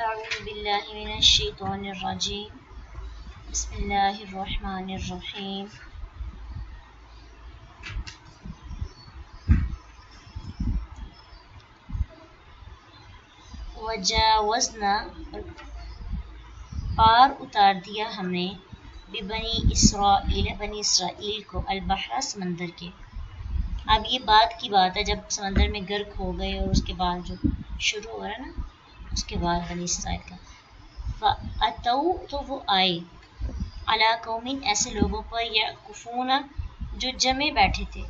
أعوذ بالله من الشيطان الرجيم بسم الله الرحمن الرحيم وجاوزنا پار اتار دیا ہم نے بنی اسرائیل کو البحر سمندر کے. اب یہ بات کی بات ہے جب سمندر میں غرق ہو گئے اور اس کے بعد جو شروع ہو رہا ہے نا اس کے بعد بنی اسرائیل کا. فَأَتَوْا تو وہ آئے عَلَىٰ قَوْمٍ ایسے لوگوں پر یعکفون جو جمے بیٹھے تھے.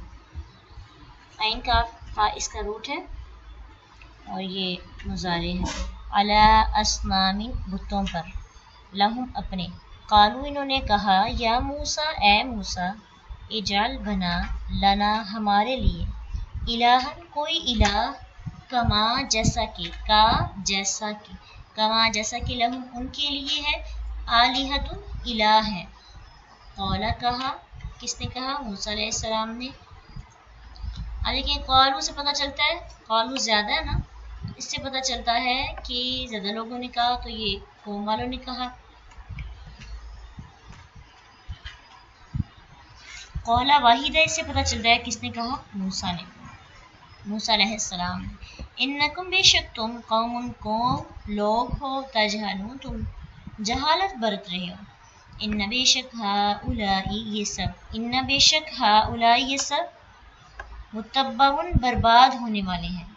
عین کا فا اس کا روٹ ہے اور یہ مضارع ہے. عَلَىٰ أَصْنَامٍ بتوں پر. لہم اپنے. قالو انہوں نے کہا یا موسیٰ اے موسیٰ اجعل بنا لنا ہمارے لیے الہن کوئی الہ کما جیسا کہ کا جیسا کہ کما جیسا کہ لہم ان کے لیے ہے آلہۃ الہ ہے. قولا کہا کس نے کہا؟ موسیٰ علیہ السلام نے. اب دیکھیں قالو سے پتہ چلتا ہے قالو زیادہ ہے نا اس سے پتہ چلتا ہے کہ زیادہ لوگوں نے کہا تو یہ قوم والوں نے کہا. قولا واحد ہے اس سے پتہ چلتا ہے کس نے کہا؟ موسیٰ نے. موسیٰ علیہ السلام نے. انکم بے شک تم قوم لوگ ہو تجہلون تم جہالت برت رہے ہو. ان بے شک ہؤلائی یہ سب ان بے شک ہؤلائی یہ سب متبعون برباد ہونے والے ہیں.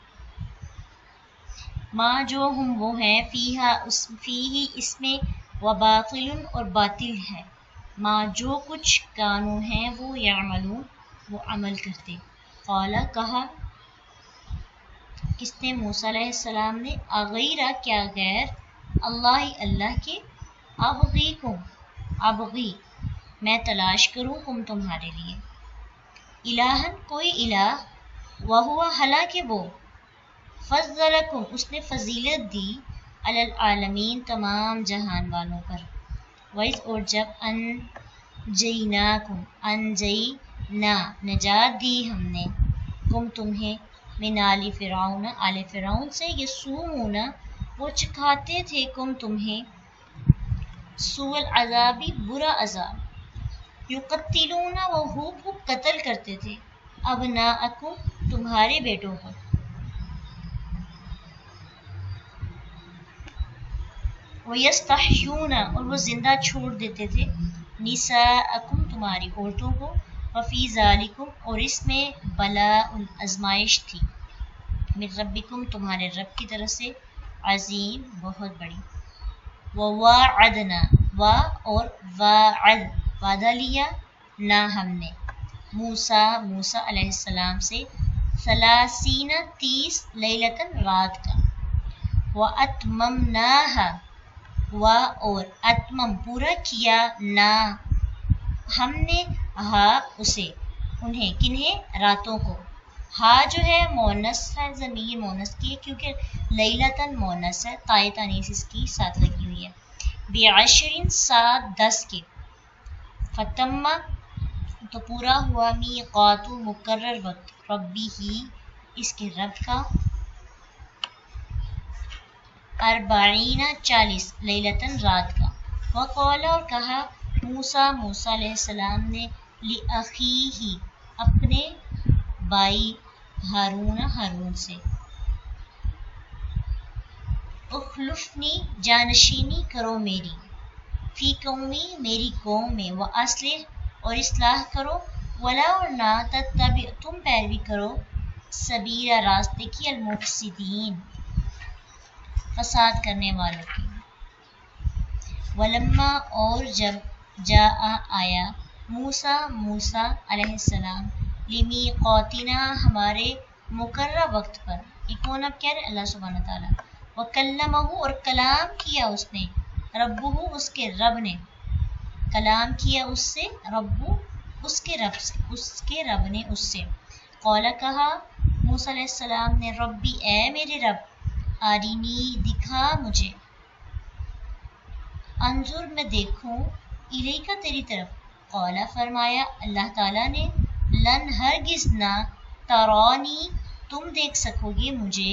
ما جو ہم وہ ہیں فیہ اس میں وباطل اور باطل ہے. ما جو کچھ کانو ہیں وہ یعملون وہ عمل کرتے. قالا کہا کس نے؟ موسیٰ علیہ السلام نے. اغیرہ کیا غیر اللہ اللہ کے ابغی میں تلاش کروں کم تمہارے لیے الہن کوئی الہ وہو حالانکہ وہ فضلکم اس نے فضیلت دی علی العالمین تمام جہان والوں پر. وَإِذْ اور جب انجینا نجات دی ہم نے کم تمہیں من آل فرعون آل فرعون سے یسومون وہ چکھاتے تھے کم تمہیں سوء العذابی برا عذاب یقتلون وہ خوب قتل کرتے تھے ابناءکم تمہارے بیٹوں کو وَيَسْتَحْيُونَ اور وہ زندہ چھوڑ دیتے تھے نساءکم تمہاری عورتوں کو. وَفِي ذَلِكُمْ اور اس میں بلاء آزمائش تھی من ربکم تمہارے رب کی طرف سے عظیم بہت بڑی. وَوَاعَدْنَا اور واعد وعدہ لیا نہ ہم نے موسیٰ علیہ السلام سے 30 لیلۃ رات کا. وَأَتْمَمْنَاهَا اور اتمم پورا کیا نہ ہم نے اسے انہیں کنہیں راتوں کو. ہا جو ہے مونس ہے ضمیر مونس کی ہے کیونکہ لیلتن مونس ہے تائے تانیث اس کی ساتھ لگی ہوئی ہے. بعشرین 10 کے. فتم تو پورا ہوا میقات مقرر وقت ربی ہی اس کے رب کا 40 لیلتن رات کا. وقال اور کہا موسیٰ علیہ السلام نے لأخیہ اپنے بھائی ہارون سے اخلفنی جانشینی کرو میری فی قومی میری قوم میں واصلح اور اصلاح کرو ولا اور نہ تتبع تم پیروی کرو سبیل راستے کی المفسدین فساد کرنے والوں کی. ولما اور جب آیا موسیٰ علیہ السلام لمیقاتنا ہمارے مقررہ وقت پر. یہ کون اب کہہ رہے؟ اللہ سبحانہ تعالیٰ. وکلمہ اور کلام کیا اس نے ربہ اس کے رب نے کلام کیا اس سے ربہ اس کے رب نے اس سے. قال کہا موسیٰ علیہ السلام نے ربی اے میرے رب آرینی دکھا مجھے انظر میں دیکھوں الیکا تیری طرف. قولا فرمایا اللہ تعالیٰ نے لن ہرگز نہ ترانی تم دیکھ سکو گے مجھے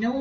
9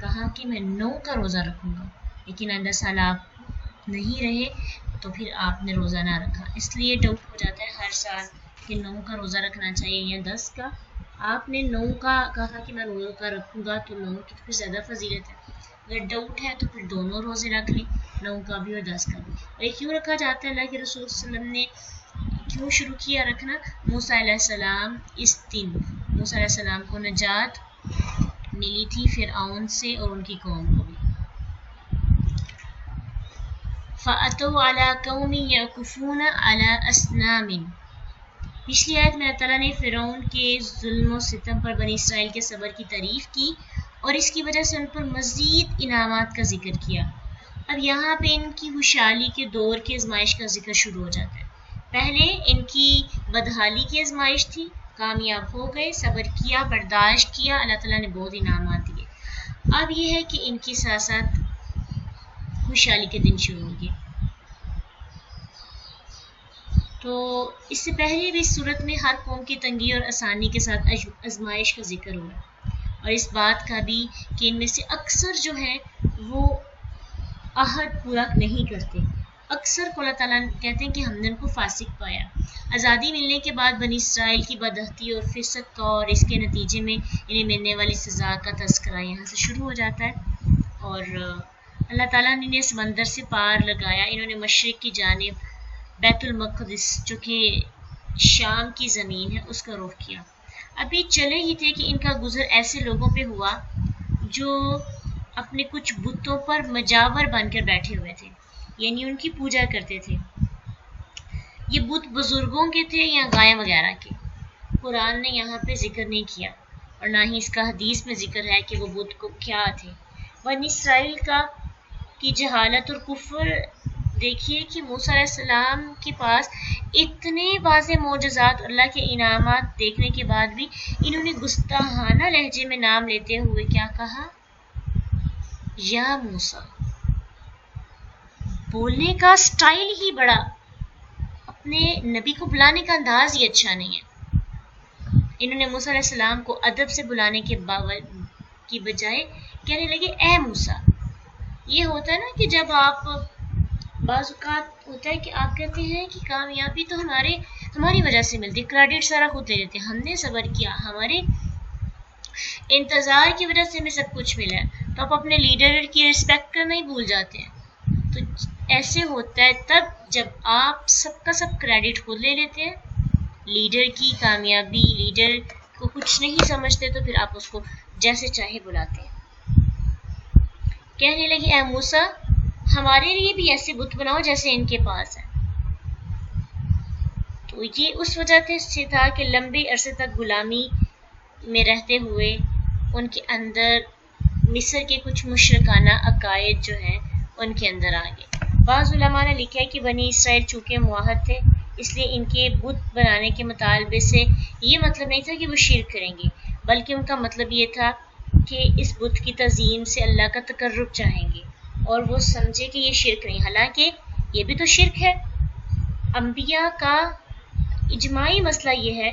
کہا کہ میں 9 کا روزہ رکھوں گا، لیکن اگلے سال آپ نہیں رہے تو پھر آپ نے روزہ نہ رکھا، اس لیے ڈاؤٹ ہو جاتا ہے ہر سال کہ 9 کا روزہ رکھنا چاہیے یا 10 کا. آپ نے 9 کا کہا کہ میں روزہ کا رکھوں گا، تو 9 کی تو پھر زیادہ فضیلت ہے. اگر ڈاؤٹ ہے تو پھر دونوں روزے رکھ لیں، 9 کا بھی اور 10 کا بھی. اور کیوں رکھا جاتا ہے؟ اللہ کے رسول صلی اللہ علیہ وسلم نے کیوں شروع کیا رکھنا؟ موسیٰ علیہ السلام اس دن موسیٰ علیہ السلام کو نجات ملی تھی فرعون سے اور ان کی قوم کو بھی. فَأَتَوْا عَلَىٰ قَوْمٍ يَعْكُفُونَ عَلَىٰ أَصْنَامٍ. پچھلی آیت میں اللہ تعالیٰ نے فرعون کے ظلم و ستم پر بنی اسرائیل کے صبر کی تعریف کی اور اس کی وجہ سے ان پر مزید انعامات کا ذکر کیا. اب یہاں پہ ان کی خوشحالی کے دور کی آزمائش کا ذکر شروع ہو جاتا ہے. پہلے ان کی بدحالی کی آزمائش تھی، کامیاب ہو گئے، صبر کیا، برداشت کیا، اللہ تعالیٰ نے بہت انعامات دیے. اب یہ ہے کہ ان کے ساتھ ساتھ خوشحالی کے دن شروع ہو گئے. تو اس سے پہلے بھی اس صورت میں ہر قوم کی تنگی اور آسانی کے ساتھ آزمائش کا ذکر ہوا اور اس بات کا بھی کہ ان میں سے اکثر جو ہے وہ عہد پورا نہیں کرتے. اکثر کو اللہ تعالیٰ کہتے ہیں کہ ہم نے ان کو فاسق پایا. آزادی ملنے کے بعد بنی اسرائیل کی بدعہدی اور فسق کا اور اس کے نتیجے میں انہیں ملنے والی سزا کا تذکرہ یہاں سے شروع ہو جاتا ہے. اور اللہ تعالیٰ نے انہیں سمندر سے پار لگایا، انہوں نے مشرق کی جانب بیت المقدس جو کہ شام کی زمین ہے اس کا رخ کیا. ابھی چلے ہی تھے کہ ان کا گزر ایسے لوگوں پہ ہوا جو اپنے کچھ بتوں پر مجاور بن کر بیٹھے ہوئے تھے، یعنی ان کی پوجا کرتے تھے. یہ بت بزرگوں کے تھے یا گائے وغیرہ کے، قرآن نے یہاں پہ ذکر نہیں کیا اور نہ ہی اس کا حدیث میں ذکر ہے کہ وہ بت کو کیا تھے. بنی اسرائیل کی جہالت اور کفر دیکھیے کہ موسیٰ علیہ السلام کے پاس اتنے واضح معجزات اور اللہ کے انعامات دیکھنے کے بعد بھی انہوں نے گستاخانہ لہجے میں نام لیتے ہوئے کیا کہا؟ یا موسیٰ. بولنے کا سٹائل ہی بڑا، اپنے نبی کو بلانے کا انداز ہی اچھا نہیں ہے. انہوں نے موسیٰ علیہ السلام کو ادب سے بلانے کی بجائے کہنے لگے اے موسیٰ. یہ ہوتا ہے نا کہ جب آپ بعض اوقات ہوتا ہے کہ آپ کہتے ہیں کہ کامیابی تو ہماری وجہ سے ملتی ہے، کریڈٹ سارا خود لے لیتے ہیں، ہم نے صبر کیا، ہمارے انتظار کی وجہ سے ہمیں سب کچھ ملا ہے، تو آپ اپنے لیڈر کی رسپیکٹ کرنا ہی بھول جاتے ہیں. تو ایسے ہوتا ہے تب جب آپ سب کا سب کریڈٹ خود لے لیتے ہیں، لیڈر کی کامیابی، لیڈر کو کچھ نہیں سمجھتے، تو پھر آپ اس کو جیسے چاہے بلاتے ہیں. کہنے لگے اے موسیٰ ہمارے لیے بھی ایسے بت بناؤ جیسے ان کے پاس ہے. تو یہ اس وجہ سے تھا کہ لمبے عرصے تک غلامی میں رہتے ہوئے ان کے اندر مصر کے کچھ مشرکانہ عقائد جو ہیں ان کے اندر آ گئے. بعض علماء نے لکھا ہے کہ بنی اسرائیل چونکہ موحد تھے اس لیے ان کے بت بنانے کے مطالبے سے یہ مطلب نہیں تھا کہ وہ شرک کریں گے، بلکہ ان کا مطلب یہ تھا کہ اس بت کی تعظیم سے اللہ کا تقرب چاہیں گے اور وہ سمجھے کہ یہ شرک نہیں، حالانکہ یہ بھی تو شرک ہے. انبیاء کا اجماعی مسئلہ یہ ہے،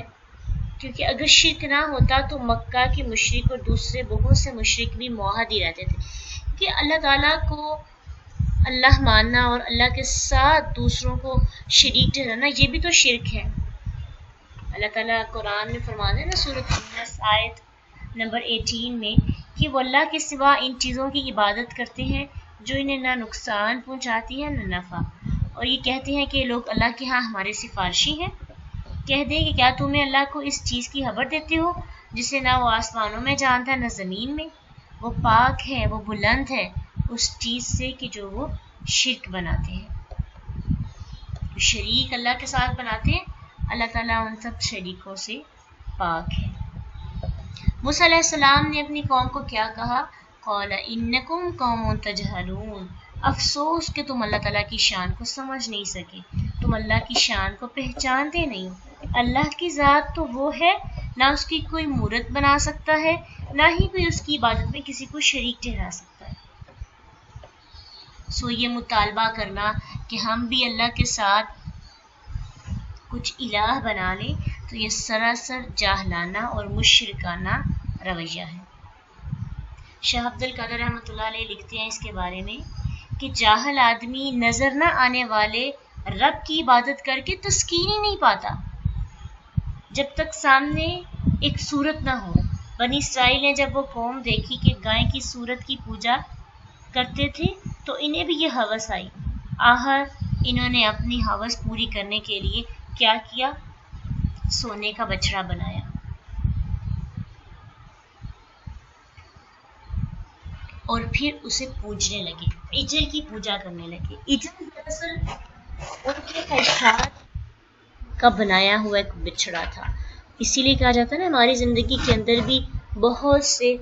کیونکہ اگر شرک نہ ہوتا تو مکہ کے مشرک اور دوسرے بہت سے مشرک بھی موحد ہی رہتے تھے. کہ اللہ تعالیٰ کو اللہ ماننا اور اللہ کے ساتھ دوسروں کو شریک ٹھہرانا یہ بھی تو شرک ہے. اللہ تعالیٰ قرآن میں فرماتے ہیں نا سورۃ یونس آیت نمبر 18 میں کہ وہ اللہ کے سوا ان چیزوں کی عبادت کرتے ہیں جو انہیں نہ نقصان پہنچاتی ہے نہ نفع، اور یہ کہتے ہیں کہ لوگ اللہ کے ہاں ہمارے سفارشی ہیں. کہہ دیں کہ کیا تمہیں اللہ کو اس چیز کی خبر دیتے ہو جسے نہ وہ آسمانوں میں جانتا ہے نہ زمین میں؟ وہ پاک ہے، وہ بلند ہے اس چیز سے کہ جو وہ شرک بناتے ہیں. شریک اللہ کے ساتھ بناتے ہیں، اللہ تعالیٰ ان سب شریکوں سے پاک ہے. موسیٰ علیہ السلام نے اپنی قوم کو کیا کہا؟ قال انکم قوم تجہلون. افسوس کہ تم اللہ تعالیٰ کی شان کو سمجھ نہیں سکے، تم اللہ کی شان کو پہچانتے نہیں. اللہ کی ذات تو وہ ہے، نہ اس کی کوئی مورت بنا سکتا ہے، نہ ہی کوئی اس کی عبادت میں کسی کو شریک ٹھہرا سکتا ہے. سو یہ مطالبہ کرنا کہ ہم بھی اللہ کے ساتھ کچھ الہ بنا لیں تو یہ سراسر جاہلانہ اور مشرکانہ رویہ ہے. شاہ عبد القادر رحمۃ اللہ علیہ لکھتے ہیں اس کے بارے میں کہ جاہل آدمی نظر نہ آنے والے رب کی عبادت کر کے تسکین ہی نہیں پاتا جب تک سامنے ایک صورت نہ ہو. بنی اسرائیل نے جب وہ قوم دیکھی کہ گائے کی صورت کی پوجا کرتے تھے تو انہیں بھی یہ ہوس آئی. آخر انہوں نے اپنی ہوس پوری کرنے کے لیے کیا کیا؟ سونے کا بچڑا بنایا اور پھر اسے پوجنے لگے، عجل کی پوجا کرنے لگے. عجل دراصل ان کے خواہشات کا بنایا ہوا ایک بچڑا تھا. اسی لیے کہا جاتا ہے نا ہماری زندگی کے اندر بھی بہت سے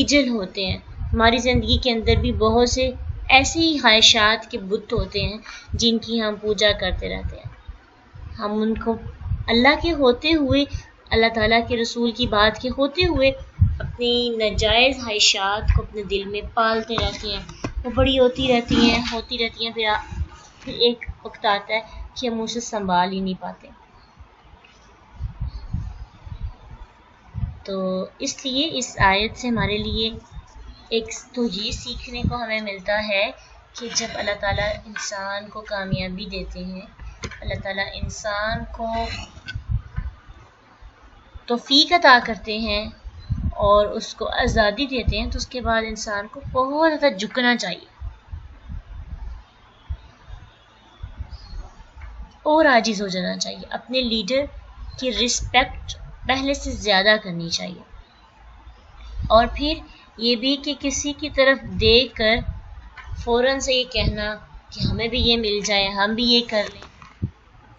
عجل ہوتے ہیں، ہماری زندگی کے اندر بھی بہت سے ایسے ہی خواہشات کے بت ہوتے ہیں جن کی ہم پوجا کرتے رہتے ہیں. ہم ان کو اللہ کے ہوتے ہوئے، اللہ تعالیٰ کے رسول کی بات کے ہوتے ہوئے اپنی ناجائز خواہشات کو اپنے دل میں پالتے رہتے ہیں. وہ بڑی ہوتی رہتی ہیں پھر ایک وقت آتا ہے کہ ہم اسے سنبھال ہی نہیں پاتے. تو اس لیے اس آیت سے ہمارے لیے ایک تو یہ سیکھنے کو ہمیں ملتا ہے کہ جب اللہ تعالیٰ انسان کو کامیابی دیتے ہیں، اللہ تعالیٰ انسان کو توفیق عطا کرتے ہیں اور اس کو آزادی دیتے ہیں تو اس کے بعد انسان کو بہت زیادہ جھکنا چاہیے اور عاجز ہو جانا چاہیے. اپنے لیڈر کی رسپیکٹ پہلے سے زیادہ کرنی چاہیے. اور پھر یہ بھی کہ کسی کی طرف دیکھ کر فوراً سے یہ کہنا کہ ہمیں بھی یہ مل جائے، ہم بھی یہ کر لیں،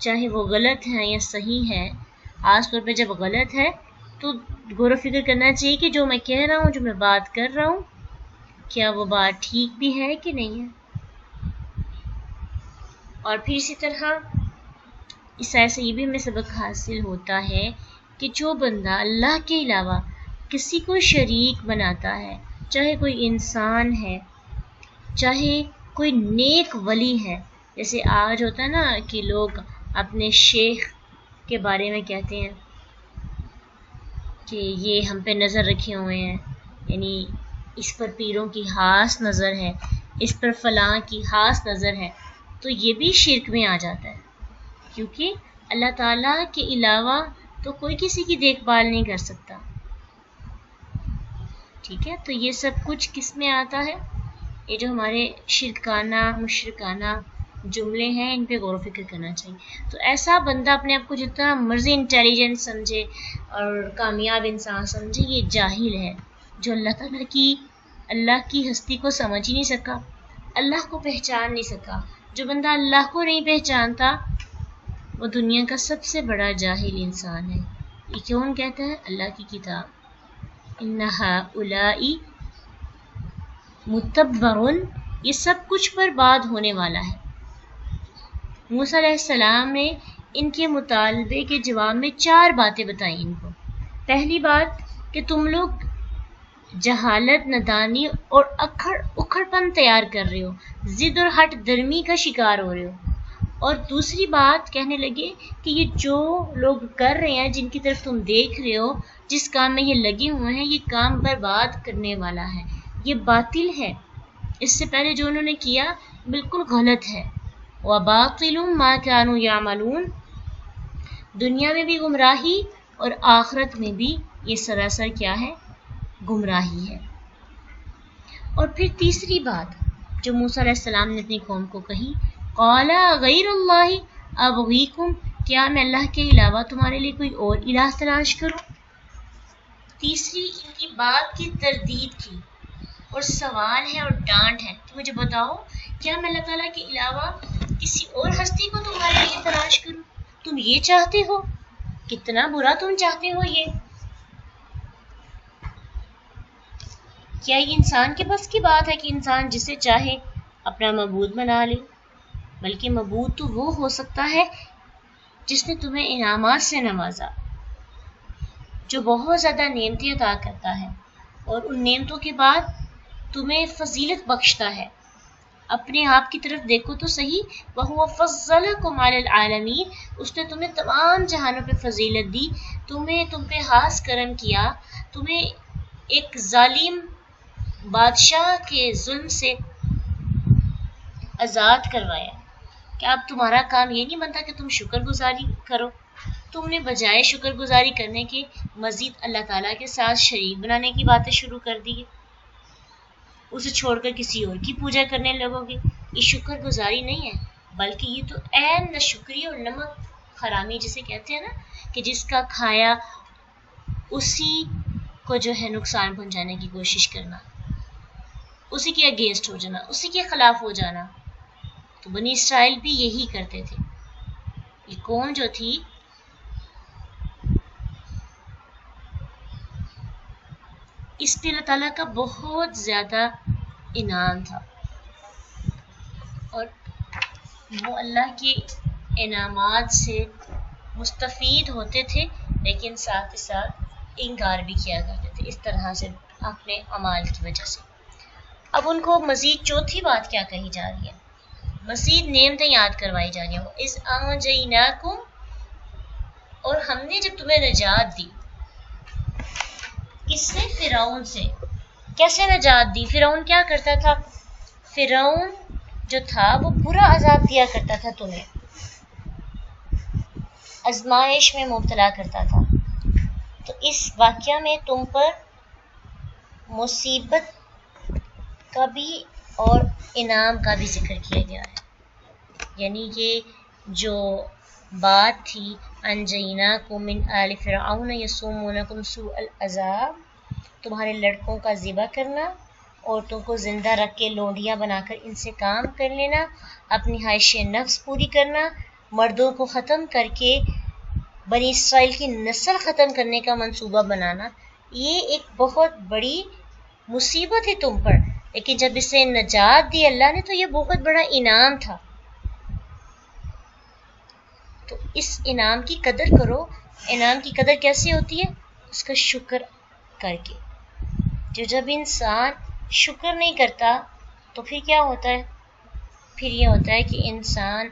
چاہے وہ غلط ہے یا صحیح ہے. خاص طور پہ جب غلط ہے تو غور و فکر کرنا چاہیے کہ جو میں کہہ رہا ہوں، جو میں بات کر رہا ہوں، کیا وہ بات ٹھیک بھی ہے کہ نہیں ہے. اور پھر اسی طرح اس آیت سے یہ بھی ہمیں سبق حاصل ہوتا ہے کہ جو بندہ اللہ کے علاوہ کسی کو شریک بناتا ہے، چاہے کوئی انسان ہے، چاہے کوئی نیک ولی ہے. جیسے آج ہوتا ہے نا کہ لوگ اپنے شیخ کے بارے میں کہتے ہیں کہ یہ ہم پہ نظر رکھے ہوئے ہیں، یعنی اس پر پیروں کی خاص نظر ہے، اس پر فلاں کی خاص نظر ہے. تو یہ بھی شرک میں آ جاتا ہے کیونکہ اللہ تعالیٰ کے علاوہ تو کوئی کسی کی دیکھ بھال نہیں کر سکتا. ٹھیک ہے، تو یہ سب کچھ کس میں آتا ہے؟ یہ جو ہمارے شرکانہ مشرکانہ جملے ہیں ان پہ غور و فکر کرنا چاہیے. تو ایسا بندہ اپنے آپ کو جتنا مرضی انٹیلیجنٹ سمجھے اور کامیاب انسان سمجھے، یہ جاہل ہے جو اللہ کی ہستی کو سمجھ ہی نہیں سکا، اللہ کو پہچان نہیں سکا. جو بندہ اللہ کو نہیں پہچانتا وہ دنیا کا سب سے بڑا جاہل انسان ہے. یہ کون کہتا ہے؟ اللہ کی کتاب، انہا اولائی متبرن، یہ سب کچھ برباد ہونے والا ہے. موسیٰ علیہ السلام نے ان کے مطالبے کے جواب میں 4 باتیں بتائیں ان کو. پہلی بات کہ تم لوگ جہالت، ندانی اور اکھڑ پن تیار کر رہے ہو، ضد اور ہٹ درمی کا شکار ہو رہے ہو. اور دوسری بات کہنے لگے کہ یہ جو لوگ کر رہے ہیں، جن کی طرف تم دیکھ رہے ہو، جس کام میں یہ لگے ہوئے ہیں، یہ کام برباد کرنے والا ہے، یہ باطل ہے. اس سے پہلے جو انہوں نے کیا بالکل غلط ہے. وَبَاطِلٌ مَا كَانُوا يَعْمَلُونَ، دنیا میں بھی گمراہی اور آخرت میں بھی یہ سراسر کیا ہے؟ گمراہی ہے. اور پھر تیسری بات جو موسیٰ علیہ السلام نے اپنی قوم کو کہی، قَالَ غَيْرَ اللَّهِ أَبْغِيكُمْ، کیا میں اللہ کے علاوہ تمہارے لیے کوئی اور الہ تلاش کروں؟ تیسری ان کی بات کی تردید کی اور سوال ہے اور ڈانٹ ہے کہ مجھے بتاؤ کیا میں اللہ تعالیٰ کے علاوہ کسی اور ہستی کو تمہارے لیے تلاش کروں؟ تم یہ چاہتے ہو؟ کتنا برا تم چاہتے ہو یہ؟ کیا یہ انسان کے بس کی بات ہے کہ انسان جسے چاہے اپنا معبود بنا لے؟ بلکہ معبود تو وہ ہو سکتا ہے جس نے تمہیں انعامات سے نوازا، جو بہت زیادہ نعمتیں عطا کرتا ہے اور ان نعمتوں کے بعد تمہیں فضیلت بخشتا ہے. اپنے آپ کی طرف دیکھو تو صحیح، وَهُوَ فَضَّلَكُمْ عَلَى الْعَالَمِينَ، اس نے تمہیں تمام جہانوں پہ فضیلت دی، تم پہ خاص کرم کیا، تمہیں ایک ظالم بادشاہ کے ظلم سے آزاد کروایا. کہ اب تمہارا کام یہ نہیں بنتا کہ تم شکر گزاری کرو. تم نے بجائے شکر گزاری کرنے کے مزید اللہ تعالیٰ کے ساتھ شریک بنانے کی باتیں شروع کر دی. اسے چھوڑ کر کسی اور کی پوجا کرنے لگو گے. یہ شکر گزاری نہیں ہے، بلکہ یہ تو عین ناشکری اور نمک حرامی جسے کہتے ہیں نا، کہ جس کا کھایا اسی کو جو ہے نقصان پہنچانے کی کوشش کرنا، اسی کے اگینسٹ ہو جانا، اسی کے خلاف ہو جانا. تو بنی اسرائیل بھی یہی کرتے تھے. یہ قوم جو تھی اس پہ اللہ تعالیٰ کا بہت زیادہ انعام تھا، اور وہ اللہ کے انعامات سے مستفید ہوتے تھے، لیکن ساتھ ہی ساتھ انکار بھی کیا کرتے تھے اس طرح سے اپنے اعمال کی وجہ سے. اب ان کو مزید چوتھی بات کیا کہی جا رہی ہے، مزید نعمتیں یاد کروائی جا رہی ہیں. اس انجیناکم، اور ہم نے جب تمہیں نجات دی. کس سے؟ فرعون سے. کیسے نجات دی؟ فرعون کیا کرتا تھا؟ فرعون جو تھا وہ برا عذاب دیا کرتا تھا، تمہیں آزمائش میں مبتلا کرتا تھا. تو اس واقعہ میں تم پر مصیبت کا بھی اور انعام کا بھی ذکر کیا گیا ہے. یعنی یہ جو بات تھی انجیناکم من آل فرعون یسومونکم سوء العذاب، تمہارے لڑکوں کا ذبح کرنا، عورتوں کو زندہ رکھ کے لونڈیاں بنا کر ان سے کام کر لینا، اپنی خواہش نفس پوری کرنا، مردوں کو ختم کر کے بنی اسرائیل کی نسل ختم کرنے کا منصوبہ بنانا، یہ ایک بہت بڑی مصیبت ہے تم پر. لیکن جب اسے نجات دی اللہ نے تو یہ بہت بڑا انعام تھا. تو اس انعام کی قدر کرو. انعام کی قدر کیسے ہوتی ہے؟ اس کا شکر کر کے. جب انسان شکر نہیں کرتا تو پھر کیا ہوتا ہے؟ پھر یہ ہوتا ہے کہ انسان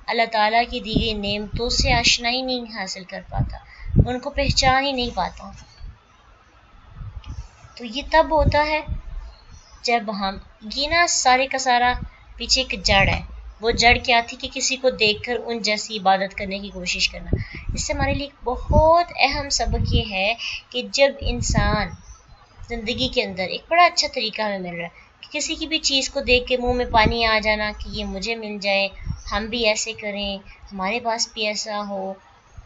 اللہ تعالیٰ کی دی گئی نعمتوں سے آشنائی نہیں حاصل کر پاتا، ان کو پہچان ہی نہیں پاتا. تو یہ تب ہوتا ہے جب ہم، یہ نا سارے کا سارا پیچھے ایک جڑ ہے. وہ جڑ کیا تھی کہ کسی کو دیکھ کر ان جیسی عبادت کرنے کی کوشش کرنا. اس سے ہمارے لیے بہت اہم سبق یہ ہے کہ جب انسان زندگی کے اندر ایک بڑا اچھا طریقہ ہمیں مل رہا ہے کہ کسی کی بھی چیز کو دیکھ کے منہ میں پانی آ جانا کہ یہ مجھے مل جائے، ہم بھی ایسے کریں، ہمارے پاس بھی ایسا ہو،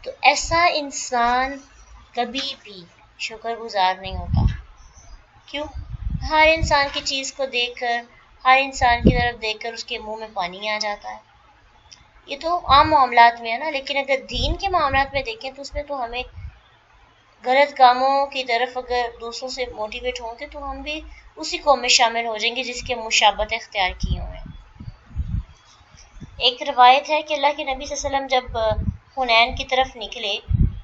تو ایسا انسان کبھی بھی شکر گزار نہیں ہوتا. کیوں؟ ہر انسان کی چیز کو دیکھ کر، ہر انسان کی طرف دیکھ کر اس کے منہ میں پانی آ جاتا ہے. یہ تو عام معاملات میں ہے نا، لیکن اگر دین کے معاملات میں دیکھیں تو اس میں تو ہمیں غلط کاموں کی طرف اگر دوسروں سے موٹیویٹ ہوں گے تو ہم بھی اسی قوم میں شامل ہو جائیں گے جس کے مشابہت اختیار کی ہوئے ہیں. ایک روایت ہے کہ اللہ کے نبی صلی اللہ علیہ وسلم جب حنین کی طرف نکلے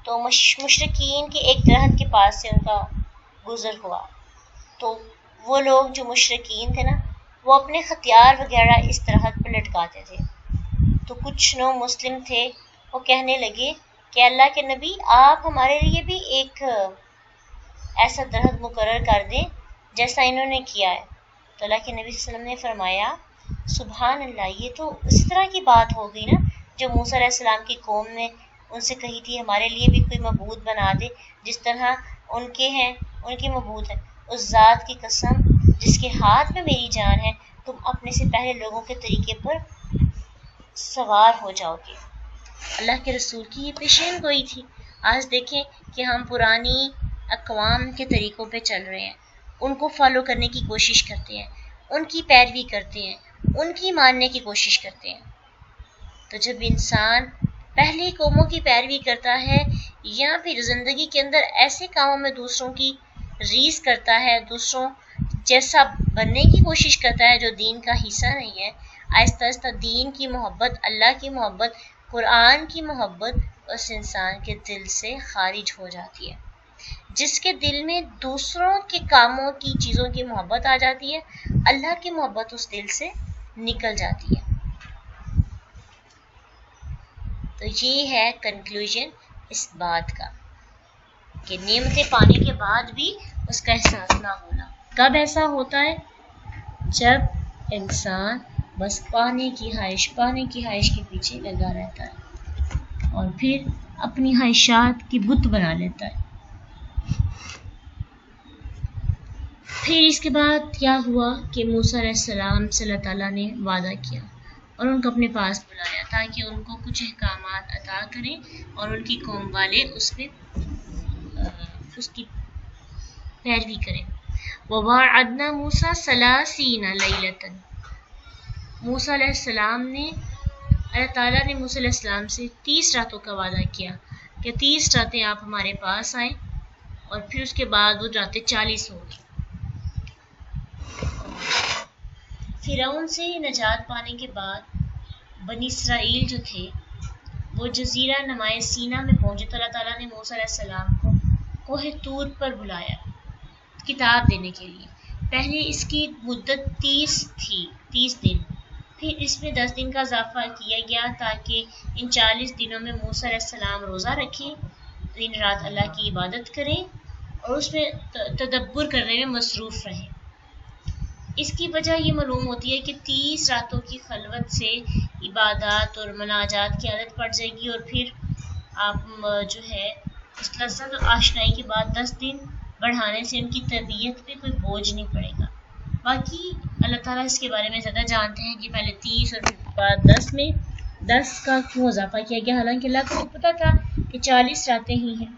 تو مشرکین کے ایک درخت کے پاس سے ان کا گزر ہوا. تو وہ لوگ جو مشرکین تھے نا، وہ اپنے ہتھیار وغیرہ اس درخت پر لٹکاتے تھے. تو کچھ نو مسلم تھے، وہ کہنے لگے کہ اللہ کے نبی آپ ہمارے لیے بھی ایک ایسا درخت مقرر کر دیں جیسا انہوں نے کیا ہے. تو اللہ کے نبی صلی اللہ علیہ وسلم نے فرمایا سبحان اللہ، یہ تو اس طرح کی بات ہو گئی نا جو موسیٰ علیہ السلام کی قوم نے ان سے کہی تھی ہمارے لیے بھی کوئی معبود بنا دے جس طرح ان کے ہیں، ان کے معبود ہیں. اس ذات کی قسم جس کے ہاتھ میں میری جان ہے، تم اپنے سے پہلے لوگوں کے طریقے پر سوار ہو جاؤ گے. اللہ کے رسول کی یہ پیشین گوئی تھی. آج دیکھیں کہ ہم پرانی اقوام کے طریقوں پہ چل رہے ہیں، ان کو فالو کرنے کی کوشش کرتے ہیں، ان کی پیروی کرتے ہیں، ان کی ماننے کی کوشش کرتے ہیں. تو جب انسان پہلی قوموں کی پیروی کرتا ہے یا پھر زندگی کے اندر ایسے کاموں میں دوسروں کی ریس کرتا ہے، دوسروں جیسا بننے کی کوشش کرتا ہے جو دین کا حصہ نہیں ہے، آہستہ آہستہ دین کی محبت، اللہ کی محبت، قرآن کی محبت اس انسان کے دل سے خارج ہو جاتی ہے. جس کے دل میں دوسروں کے کاموں کی چیزوں کی محبت آ جاتی ہے، اللہ کی محبت اس دل سے نکل جاتی ہے. تو یہ ہے کنکلوژن اس بات کا کہ نعمتیں پانے کے بعد بھی اس کا احساس نہ ہونا. کب ایسا ہوتا ہے؟ جب انسان بس پانے کی خواہش کے پیچھے لگا رہتا ہے اور پھر اپنی خواہشات کی بت بنا لیتا ہے۔ پھر اس کے بعد کیا ہوا کہ موسیٰ علیہ السلام سے اللہ تعالیٰ نے وعدہ کیا اور ان کو اپنے پاس بلایا تاکہ ان کو کچھ احکامات عطا کریں اور ان کی قوم والے اس کی پیروی کریں۔ وَوَاعَدْنَا مُوسَىٰ 30 لَيْلَةً، موسیٰ علیہ السلام نے، اللہ تعالیٰ نے موسیٰ علیہ السلام سے 30 راتوں کا وعدہ کیا کہ 30 راتیں آپ ہمارے پاس آئیں، اور پھر اس کے بعد وہ راتیں 40 ہو گئی۔ فرعون سے نجات پانے کے بعد بنی اسرائیل جو تھے وہ جزیرہ نمائے سینا میں پہنچے تو اللہ تعالیٰ نے موسیٰ علیہ السلام کو کوہ طور پر بلایا کتاب دینے کے لیے۔ پہلے اس کی مدت 30 تھی، 30 دن، پھر اس میں 10 دن کا اضافہ کیا گیا تاکہ ان 40 دنوں میں موسیٰ علیہ السلام روزہ رکھیں، دن رات اللہ کی عبادت کریں اور اس میں تدبر کرنے میں مصروف رہیں۔ اس کی وجہ یہ معلوم ہوتی ہے کہ 30 راتوں کی خلوت سے عبادات اور مناجات کی عادت پڑ جائے گی، اور پھر آپ جو ہے اس لذت اور آشنائی کے بعد 10 دن بڑھانے سے ان کی طبیعت پہ کوئی بوجھ نہیں پڑے گا۔ باقی اللہ تعالیٰ اس کے بارے میں زیادہ جانتے ہیں کہ پہلے 30 اور پھر بعد 10 میں 10 کا کیوں اضافہ کیا گیا، حالانکہ اللہ کو پتہ تھا کہ 40 راتیں ہی ہیں۔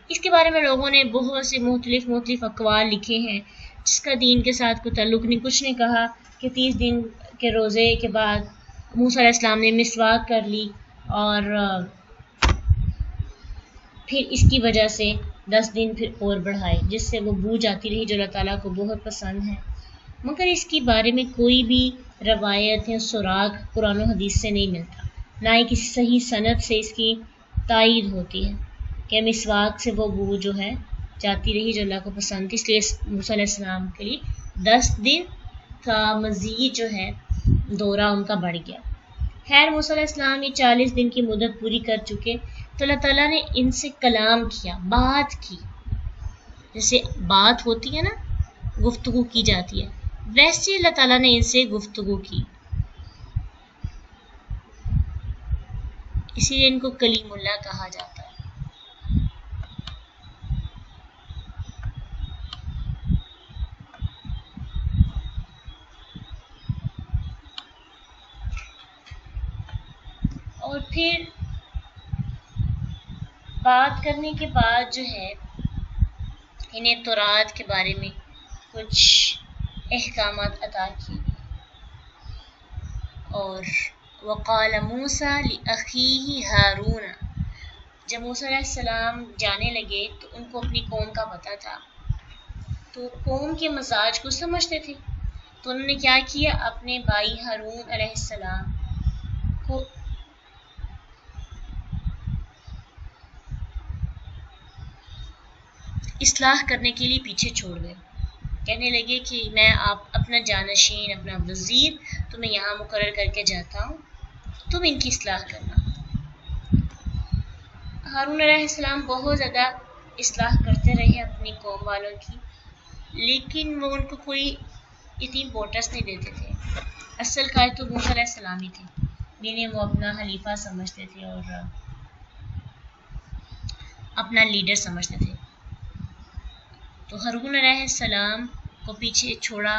اس کے بارے میں لوگوں نے بہت سے مختلف اقوال لکھے ہیں، جس کا دین کے ساتھ کوئی تعلق نہیں۔ کچھ نے کہا کہ 30 دن کے روزے کے بعد موسیٰ علیہ السلام نے مسواک کر لی اور پھر اس کی وجہ سے 10 دن پھر اور بڑھائے، جس سے وہ بو جاتی رہی جو اللہ تعالیٰ کو بہت پسند ہے۔ مگر اس کے بارے میں کوئی بھی روایت یا سراغ قرآن و حدیث سے نہیں ملتا، نہ ہی کسی صحیح سند سے اس کی تائید ہوتی ہے کہ مسواک سے وہ بو جو ہے جاتی رہی جو اللہ کو پسند تھی، اس لیے موسیٰ علیہ السلام کے لیے 10 دن کا مزید جو ہے دورہ ان کا بڑھ گیا۔ خیر موسیٰ علیہ السلام یہ 40 دن کی مدت پوری کر چکے تو اللہ تعالیٰ نے ان سے کلام کیا، بات کی، جیسے بات ہوتی ہے نا، گفتگو کی جاتی ہے، ویسے اللہ تعالیٰ نے ان سے گفتگو کی، اسی لیے ان کو کلیم اللہ کہا جاتا ہے۔ اور پھر بات کرنے کے بعد جو ہے انہیں تورات کے بارے میں کچھ احکامات عطا کیے اور وقال موسیٰ لأخیہ ہارون، جب موسیٰ علیہ السلام جانے لگے تو ان کو اپنی قوم کا پتہ تھا، تو قوم کے مزاج کو سمجھتے تھے، تو انہوں نے کیا کیا، اپنے بھائی ہارون علیہ السلام کو اصلاح کرنے کے لیے پیچھے چھوڑ گئے، کہنے لگے کہ میں اپنا جانشین، اپنا وزیر تمہیں یہاں مقرر کر کے جاتا ہوں، تم ان کی اصلاح کرنا۔ ہارون علیہ السلام بہت زیادہ اصلاح کرتے رہے اپنی قوم والوں کی، لیکن وہ ان کو کوئی اتنی امپورٹنس نہیں دیتے تھے۔ اصل قائد تو موسیٰ علیہ السلام ہی تھے، جنہیں وہ اپنا خلیفہ سمجھتے تھے اور اپنا لیڈر سمجھتے تھے۔ تو ہارون علیہ السلام کو پیچھے چھوڑا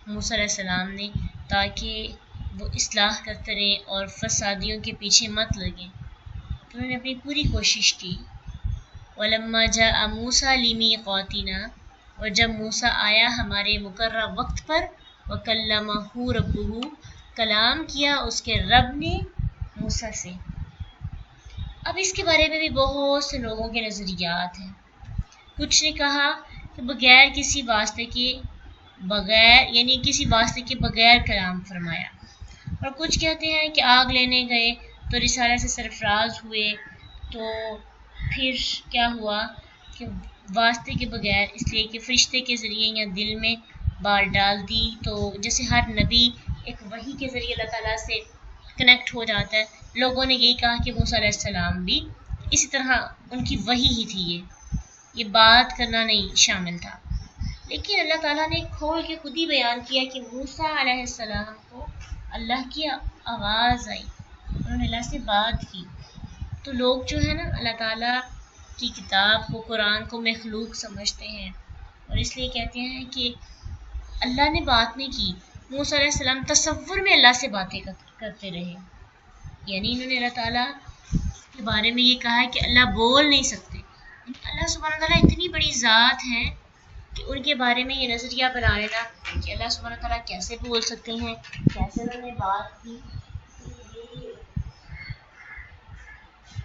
موسیٰ علیہ السلام نے تاکہ وہ اصلاح کرتے رہیں اور فسادیوں کے پیچھے مت لگیں، تو انہوں نے اپنی پوری کوشش کی۔ وَلَمَّا جَاءَ مُوسَىٰ لِمِيقَاتِنَا، اور جب موسیٰ آیا ہمارے مقررہ وقت پر، وَكَلَّمَهُ رَبُّهُ، کلام کیا اس کے رب نے موسیٰ سے۔ اب اس کے بارے میں بھی بہت سے لوگوں کے نظریات ہیں۔ کچھ نے کہا کہ بغیر کسی واسطے کے بغیر کلام فرمایا، اور کچھ کہتے ہیں کہ آگ لینے گئے تو رسالہ سے سرفراز ہوئے، تو پھر کیا ہوا کہ واسطے کے بغیر، اس لیے کہ فرشتے کے ذریعے یا دل میں بات ڈال دی، تو جیسے ہر نبی ایک وحی کے ذریعے اللہ تعالیٰ سے کنیکٹ ہو جاتا ہے، لوگوں نے یہی کہا کہ موسیٰ علیہ السلام بھی اسی طرح ان کی وحی ہی تھی، یہ بات کرنا نہیں شامل تھا۔ لیکن اللہ تعالیٰ نے کھول کے خود ہی بیان کیا کہ موسیٰ علیہ السلام کو اللہ کی آواز آئی، انہوں نے اللہ سے بات کی. تو لوگ جو ہے نا اللہ تعالیٰ کی کتاب کو، قرآن کو مخلوق سمجھتے ہیں، اور اس لیے کہتے ہیں کہ اللہ نے بات نہیں کی. موسیٰ علیہ السلام تصور میں اللہ سے باتیں کرتے رہے، یعنی انہوں نے اللہ تعالیٰ کے بارے میں یہ کہا ہے کہ اللہ بول نہیں سکتے. اللہ سبحانہ تعالیٰ اتنی بڑی ذات ہے کہ ان کے بارے میں یہ نظریہ بنا لینا کہ اللہ سبحانہ تعالیٰ کیسے بول سکتے ہیں، کیسے انہوں نے بات کی.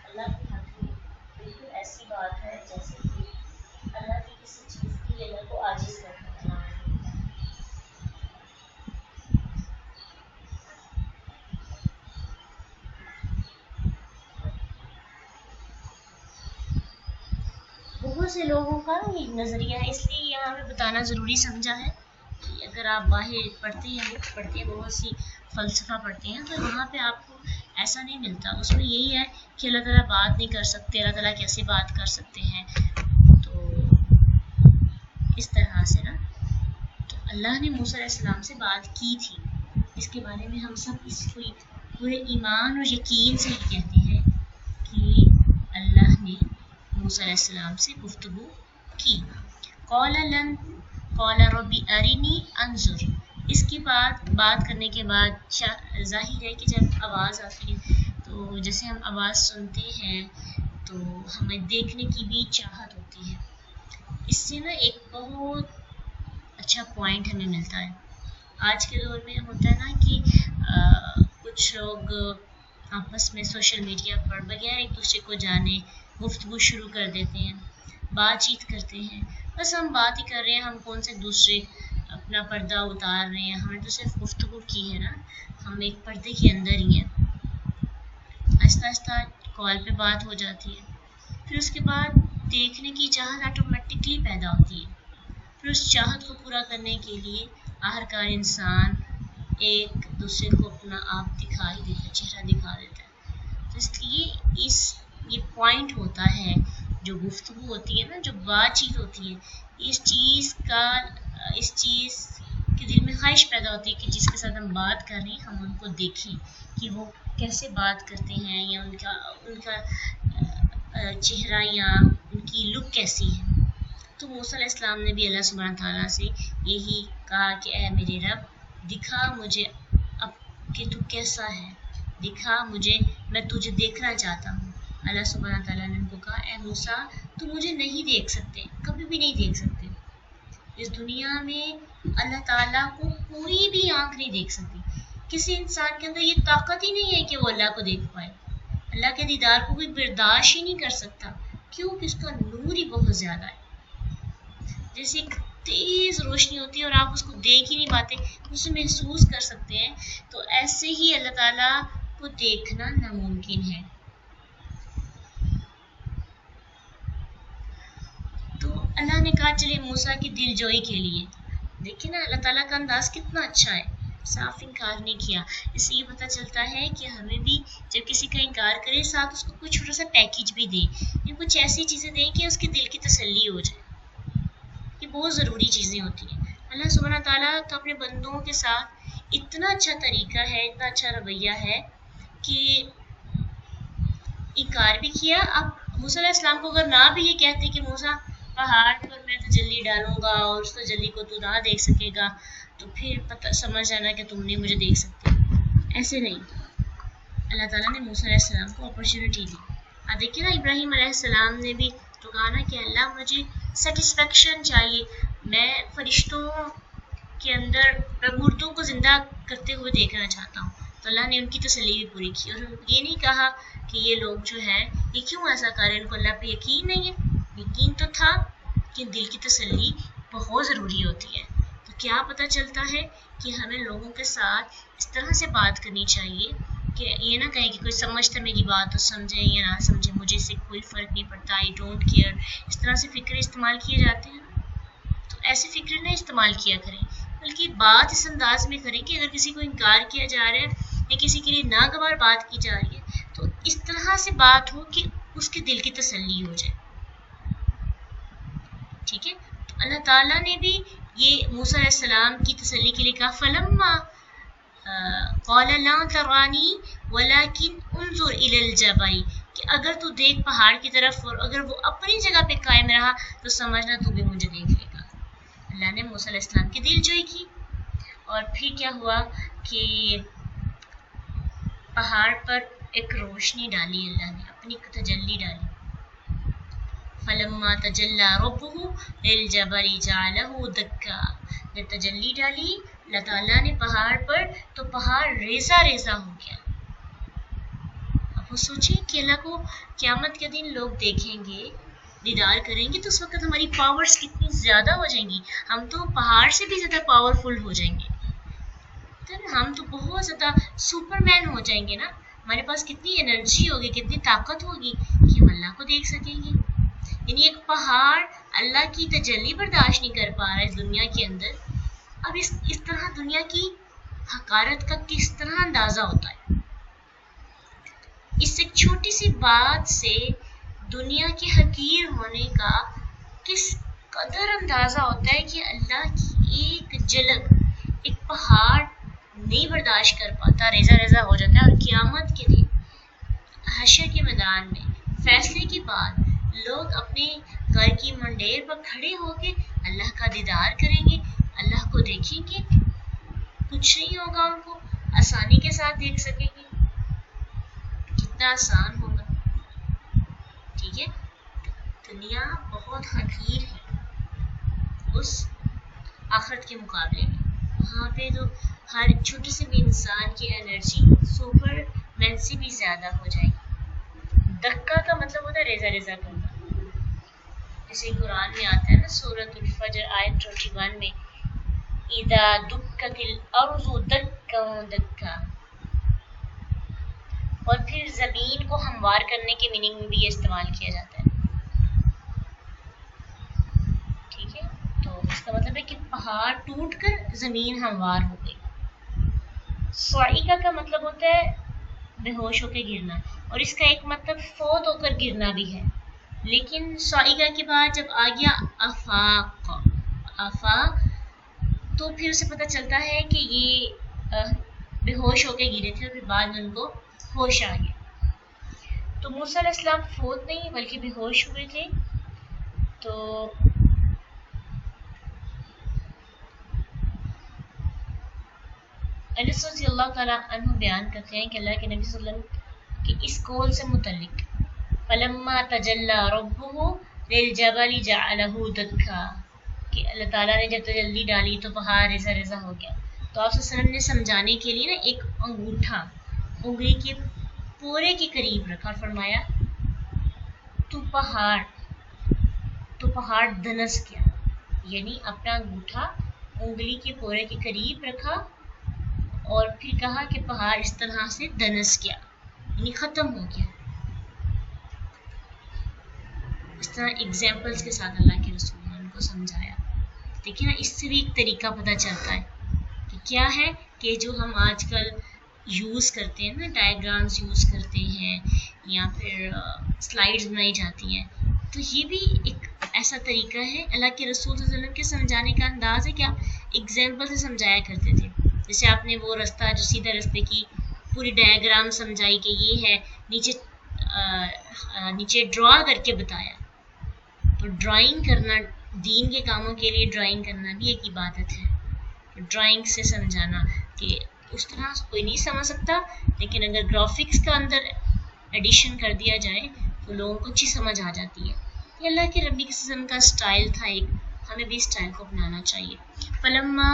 اللہ کے حق میں بالکل ایسی بات ہے جیسے کہ اللہ کی کسی چیز کی اللہ کو عاجز کرنا. بہت سے لوگوں کا یہ نظریہ ہے، اس لیے یہاں پہ بتانا ضروری سمجھا ہے کہ اگر آپ باہر پڑھتے ہیں بہت سی فلسفہ پڑھتے ہیں تو وہاں پہ آپ کو ایسا نہیں ملتا. اس میں یہی ہے کہ اللہ تعالیٰ بات نہیں کر سکتے، اللہ تعالیٰ کیسے بات کر سکتے ہیں. تو اس طرح سے نا تو اللہ نے موسیٰ علیہ السلام سے بات کی تھی. اس کے بارے میں ہم سب اس کو پورے ایمان اور یقین سے یہ کہتے ہیں کہ اللہ نے موسیٰ علیہ السلام سے گفتگو کی. قال ربی ارنی انظر. اس کے بعد بات کرنے کے بعد ظاہر ہے کہ جب آواز آتی ہے تو جیسے ہم آواز سنتے ہیں تو ہمیں دیکھنے کی بھی چاہت ہوتی ہے. اس سے نا ایک بہت اچھا پوائنٹ ہمیں ملتا ہے. آج کے دور میں ہوتا ہے نا کہ کچھ لوگ آپس میں سوشل میڈیا پر بغیر ایک دوسرے کو جانے گفتگو شروع کر دیتے ہیں، بات چیت کرتے ہیں. بس ہم بات ہی کر رہے ہیں، ہم کون سے دوسرے اپنا پردہ اتار رہے ہیں. ہمیں تو صرف گفتگو کی ہے نا، ہم ایک پردے کے اندر ہی ہیں. آہستہ آہستہ کال پہ بات ہو جاتی ہے، پھر اس کے بعد دیکھنے کی چاہت آٹومیٹکلی پیدا ہوتی ہے. پھر اس چاہت کو پورا کرنے کے لیے آخرکار انسان ایک دوسرے کو اپنا آپ دکھا ہی دیتا ہے، چہرہ دکھا دیتا ہے. تو اس لیے یہ پوائنٹ ہوتا ہے، جو گفتگو ہوتی ہے نا، جو بات چیت ہوتی ہے، اس چیز کے دل میں خواہش پیدا ہوتی ہے کہ جس کے ساتھ ہم بات کر رہے ہیں ہم ان کو دیکھیں کہ وہ کیسے بات کرتے ہیں، یا ان کا چہرہ یا ان کی لک کیسی ہے. تو موسیٰ علیہ السلام نے بھی اللہ سبحانہ تعالیٰ سے یہی کہا کہ اے میرے رب، دکھا مجھے اب کہ تو کیسا ہے، دکھا مجھے، میں تجھے دیکھنا چاہتا ہوں. اللہ سبحانہ تعالیٰ نے ان کو کہا اے موسیٰ تو مجھے نہیں دیکھ سکتے، کبھی بھی نہیں دیکھ سکتے. اس دنیا میں اللہ تعالیٰ کو کوئی بھی آنکھ نہیں دیکھ سکتی. کسی انسان کے اندر یہ طاقت ہی نہیں ہے کہ وہ اللہ کو دیکھ پائے. اللہ کے دیدار کو کوئی برداشت ہی نہیں کر سکتا، کیونکہ اس کا نور ہی بہت زیادہ ہے. جیسے ایک تیز روشنی ہوتی ہے اور آپ اس کو دیکھ ہی نہیں پاتے، اسے محسوس کر سکتے ہیں، تو ایسے ہی اللہ تعالیٰ کو دیکھنا ناممکن ہے. تو اللہ نے کہا چلے موسیٰ کی دل جوئی کے لیے. دیکھیں نا اللہ تعالیٰ کا انداز کتنا اچھا ہے، صاف انکار نہیں کیا. اس سے یہ پتہ چلتا ہے کہ ہمیں بھی جب کسی کا انکار کرے ساتھ اس کو کوئی چھوٹا سا پیکیج بھی دیں، یا کچھ ایسی چیزیں دیں کہ اس کے دل کی تسلی ہو جائے. یہ بہت ضروری چیزیں ہوتی ہیں. اللہ سبحانہ تعالیٰ کا اپنے بندوں کے ساتھ اتنا اچھا طریقہ ہے، اتنا اچھا رویہ ہے کہ انکار بھی کیا. اب موسیٰ علیہ السلام کو اگر نہ بھی یہ کہتے کہ موسیٰ پہاڑ پر میں تجلی ڈالوں گا اور اس تجلی کو تو نہ دیکھ سکے گا، تو پھر پتہ سمجھ جانا کہ تم نہیں مجھے دیکھ سکتے. ایسے نہیں، اللہ تعالیٰ نے موسیٰ علیہ السلام کو اپرچونٹی دی. دیکھیں نا ابراہیم علیہ السلام نے بھی تو کہا نا کہ اللہ مجھے سیٹسفیکشن چاہیے، میں فرشتوں کے اندر مردوں کو زندہ کرتے ہوئے دیکھنا چاہتا ہوں. تو اللہ نے ان کی تسلی بھی پوری کی، اور یہ نہیں کہا کہ یہ لوگ جو ہے یہ کیوں ایسا کریں، ان کو اللہ پہ یقین نہیں ہے. یقین تو تھا کہ دل کی تسلی بہت ضروری ہوتی ہے. تو کیا پتہ چلتا ہے کہ ہمیں لوگوں کے ساتھ اس طرح سے بات کرنی چاہیے کہ یہ نہ کہیں کہ کوئی سمجھتا میری بات تو سمجھے یا نہ سمجھے، مجھے اس سے کوئی فرق نہیں پڑتا، آئی ڈونٹ کیئر. اس طرح سے فکر استعمال کیے جاتے ہیں، تو ایسے فکر نہ استعمال کیا کریں، بلکہ بات اس انداز میں کریں کہ اگر کسی کو انکار کیا جا رہا ہے یا کسی کے لیے ناگوار بات کی جا رہی ہے تو اس طرح سے بات ہو کہ اس کے دل کی تسلی ہو جائے. ٹھیک ہے، تو اللہ تعالیٰ نے بھی یہ موسیٰ علیہ السلام کی تسلی کے لیے کہا فلما قال لا ترانی ولكن انظر الى الجبل، کہ اگر تو دیکھ پہاڑ کی طرف اور اگر وہ اپنی جگہ پہ قائم رہا تو سمجھنا تو بھی مجھے دیکھ لے گا۔ اللہ نے موسیٰ علیہ السلام کی دل جوئی کی، اور پھر کیا ہوا کہ پہاڑ پر ایک روشنی ڈالی، اللہ نے اپنی تجلی ڈالی۔ فلما تجلی ربه للجبل جعله دکا، جب تجلی ڈالی اللہ تعالیٰ نے پہاڑ پر تو پہاڑ ریزہ ریزہ ہو گیا۔ اب وہ سوچیں کہ اللہ کو قیامت کے دن لوگ دیکھیں گے، دیدار کریں گے، تو اس وقت ہماری پاورز کتنی زیادہ ہو جائیں گی، ہم تو پہاڑ سے بھی زیادہ پاورفل ہو جائیں گے، تو ہم تو بہت زیادہ سپر مین ہو جائیں گے نا، ہمارے پاس کتنی انرجی ہوگی، کتنی طاقت ہوگی کہ ہم اللہ کو دیکھ سکیں گے۔ یعنی ایک پہاڑ اللہ کی تجلی برداشت نہیں کر پا رہا ہے اس دنیا کے اندر، اب اس طرح دنیا کی حقارت کا کس طرح اندازہ ہوتا ہے۔ اس ایک چھوٹی سی بات سے دنیا کے حقیر ہونے کا کس قدر اندازہ ہوتا ہے کہ اللہ کی ایک جھلک ایک پہاڑ نہیں برداشت کر پاتا، ریزہ ریزہ ہو جاتا ہے، اور قیامت کے دن حشر کے میدان میں فیصلے کے بعد لوگ اپنے گھر کی منڈیر پر کھڑے ہو کے اللہ کا دیدار کریں گے، اللہ کو دیکھیں گے، کچھ نہیں ہوگا، ان کو آسانی کے ساتھ دیکھ سکیں گے، کتنا آسان ہوگا۔ ٹھیک ہے، دنیا بہت حقیر ہے اس آخرت کے مقابلے میں، وہاں پہ تو ہر چھوٹے سے بھی انسان کی انرجی سپر مین سے بھی زیادہ ہو جائے گی۔ دکا کا مطلب ہوتا ہے ریزہ ریزہ کرنا، جیسے قرآن میں آتا ہے نا سورۃ الفجر آیت 21 میں اذا دکت الارض دکا دکا، اور پھر زمین کو ہموار کرنے کے میننگ میں بھی یہ استعمال کیا جاتا ہے۔ ٹھیک ہے، تو اس کا مطلب ہے کہ پہاڑ ٹوٹ کر زمین ہموار ہو گئی۔ صاعقہ کا مطلب ہوتا ہے بے ہوش ہو کے گرنا، اور اس کا ایک مطلب فوت ہو کر گرنا بھی ہے، لیکن صاعقہ کے بعد جب آ گیا آفاق تو پھر اسے پتہ چلتا ہے کہ یہ بے ہوش ہو کے گرے تھے، اور پھر بعد میں ان کو ہوش آ گیا۔ تو موسیٰ علیہ السلام فوت نہیں بلکہ بے ہوش ہوئے تھے۔ تو انس رضی اللہ تعالیٰ عنہ بیان کرتے ہیں کہ اللہ کے نبی صلی اللہ علیہ وسلم کے اس قول سے متعلق فلما تجلی ربہ للجبل جعلہ دکا، کہ اللہ تعالیٰ نے جب تجلی ڈالی تو پہاڑ ریزہ ریزہ ہو گیا۔ تو آپ صلی اللہ علیہ وسلم نے سمجھانے کے لیے نا ایک انگوٹھا انگلی کے پورے کے قریب رکھا اور فرمایا تو پہاڑ دنس گیا، یعنی اپنا انگوٹھا انگلی کے پورے کے قریب رکھا اور پھر کہا کہ پہاڑ اس طرح سے دنس گیا، یعنی ختم ہو گیا۔ اس طرح ایگزامپلس کے ساتھ اللہ کے رسول نے ان کو سمجھایا۔ دیکھیں نا، اس سے بھی ایک طریقہ پتہ چلتا ہے کہ کیا ہے کہ جو ہم آج کل یوز کرتے ہیں نا، ڈائیگرامز یوز کرتے ہیں یا پھر سلائیڈز بنائی جاتی ہیں، تو یہ بھی ایک ایسا طریقہ ہے۔ اللہ کے رسول صلی اللہ علیہ وسلم کے سمجھانے کا انداز ہے کہ آپ ایگزامپل سے سمجھایا کرتے تھے۔ جیسے آپ نے وہ رستہ جو سیدھا رستے کی پوری ڈائیگرام سمجھائی کہ یہ ہے، نیچے ڈرا کر کے بتایا۔ تو ڈرائنگ کرنا دین کے کاموں کے لیے ڈرائنگ کرنا بھی ایک عبادت ہے۔ ڈرائنگ سے سمجھانا کہ اس طرح کوئی نہیں سمجھ سکتا، لیکن اگر گرافکس کا اندر ایڈیشن کر دیا جائے تو لوگوں کو اچھی سمجھ آ جاتی ہے۔ یہ اللہ کے ربی کے قسم کا سٹائل تھا ایک، ہمیں بھی سٹائل کو اپنانا چاہیے۔ فلما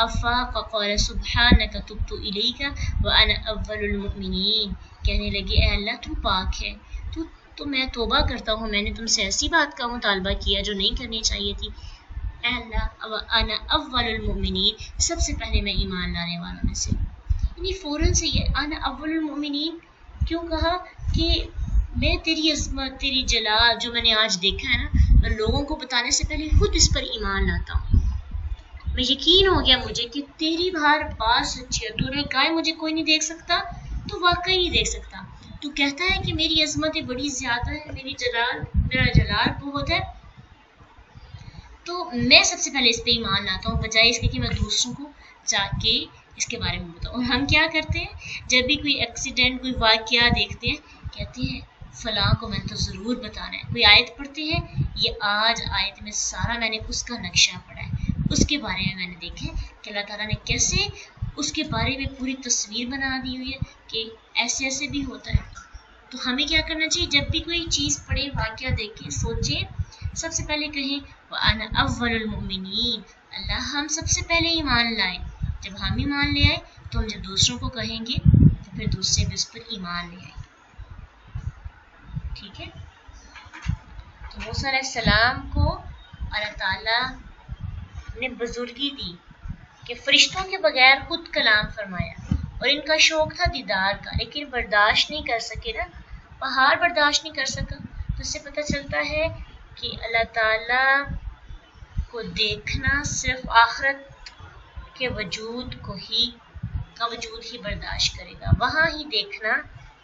افاق قال سبحانک تبت الیک وانا اول المؤمنین، کہنے لگے اے اللہ تو پاک ہے، تو میں توبہ کرتا ہوں، میں نے تم سے ایسی بات کا مطالبہ کیا جو نہیں کرنی چاہیے تھی۔ اے اللہ وانا اول المؤمنین، سب سے پہلے میں ایمان لانے والوں میں سے، یعنی فوراً سے یہ انا اول المؤمنین کیوں کہا کہ میں تیری عظمت، تیری جلال جو میں نے آج دیکھا ہے نا، میں لوگوں کو بتانے سے پہلے خود اس پر ایمان لاتا ہوں۔ میں یقین ہو گیا مجھے کہ تیری بات سچی ہے، تو نے کہا مجھے کوئی نہیں دیکھ سکتا، تو واقعی نہیں دیکھ سکتا۔ تو کہتا ہے کہ میری عظمت بڑی زیادہ ہے، میرا جلال بہت ہے، تو میں سب سے پہلے اس پہ ایمان لاتا ہوں بجائے اس کے کہ میں دوسروں کو جا کے اس کے بارے میں بتاؤں. اور ہم کیا کرتے ہیں جب بھی کوئی ایکسیڈنٹ کوئی واقعہ دیکھتے ہیں کہتے ہیں فلاں کو میں نے تو ضرور بتانا ہے. کوئی آیت پڑھتے ہیں یہ آج آیت میں سارا میں نے اس کا نقشہ پڑھا ہے, اس کے بارے میں نے دیکھا کہ اللہ تعالیٰ نے کیسے اس کے بارے میں پوری تصویر بنا دی ہوئی ہے کہ ایسے ایسے بھی ہوتا ہے. تو ہمیں کیا کرنا چاہیے جب بھی کوئی چیز پڑھے واقعہ دیکھیں سوچیں سب سے پہلے کہیں وَأَنَا أَوَّلُ الْمُؤْمِنِينَ, اللہ ہم سب سے پہلے ایمان لائیں. جب ہم ایمان لے آئے تو ہم جب دوسروں کو کہیں گے تو پھر دوسرے بھی اس پر ایمان لے آئیں. ٹھیک ہے. تو موسیٰ علیہ السلام کو اللہ تعالیٰ نے بزرگی دی کہ فرشتوں کے بغیر خود کلام فرمایا, اور ان کا شوق تھا دیدار کا لیکن برداشت نہیں کر سکے نا, پہاڑ برداشت نہیں کر سکا. تو اس سے پتہ چلتا ہے کہ اللہ تعالیٰ کو دیکھنا صرف آخرت کے وجود کا وجود ہی برداشت کرے گا, وہاں ہی دیکھنا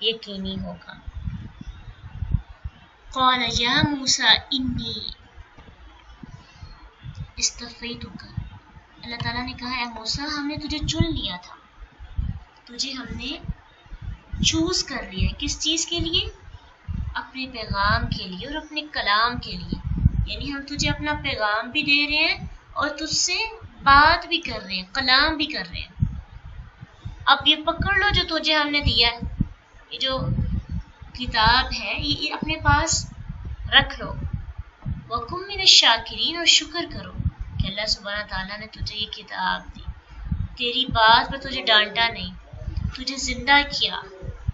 یقینی ہوگا. قال یا موسیٰ انی اصطفیتک, اللہ تعالیٰ نے کہا اے موسیٰ ہم نے تجھے چن لیا تھا, تجھے ہم نے چوز کر لیا ہے. کس چیز کے لیے؟ اپنے پیغام کے لیے اور اپنے کلام کے لیے. یعنی ہم تجھے اپنا پیغام بھی دے رہے ہیں اور تجھ سے بات بھی کر رہے ہیں, کلام بھی کر رہے ہیں. اب یہ پکڑ لو جو تجھے ہم نے دیا ہے, یہ جو کتاب ہے یہ اپنے پاس رکھ لو. وَقُم مِّنَ الشَّاكِرِينَ, اور شکر کرو کہ اللہ سبحانہ تعالیٰ نے تجھے یہ کتاب دی, تیری بات پر تجھے ڈانٹا نہیں, تجھے زندہ کیا,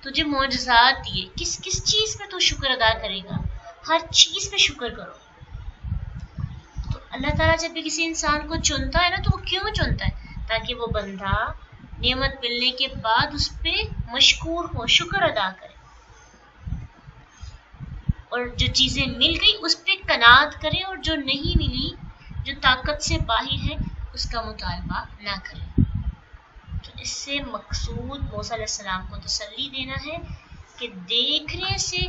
تجھے معجزات دیے. کس چیز پہ تو شکر ادا کرے گا؟ ہر چیز پہ شکر کرو. تو اللہ تعالیٰ جب بھی کسی انسان کو چنتا ہے نا تو وہ کیوں چنتا ہے؟ تاکہ وہ بندہ نعمت ملنے کے بعد اس پہ مشکور ہو, شکر ادا کرے, اور جو چیزیں مل گئی اس پہ قناعت کرے, اور جو نہیں ملی جو طاقت سے باہر ہے اس کا مطالبہ نہ کرے. تو اس سے مقصود موسیٰ علیہ السلام کو تسلی دینا ہے کہ دیکھنے سے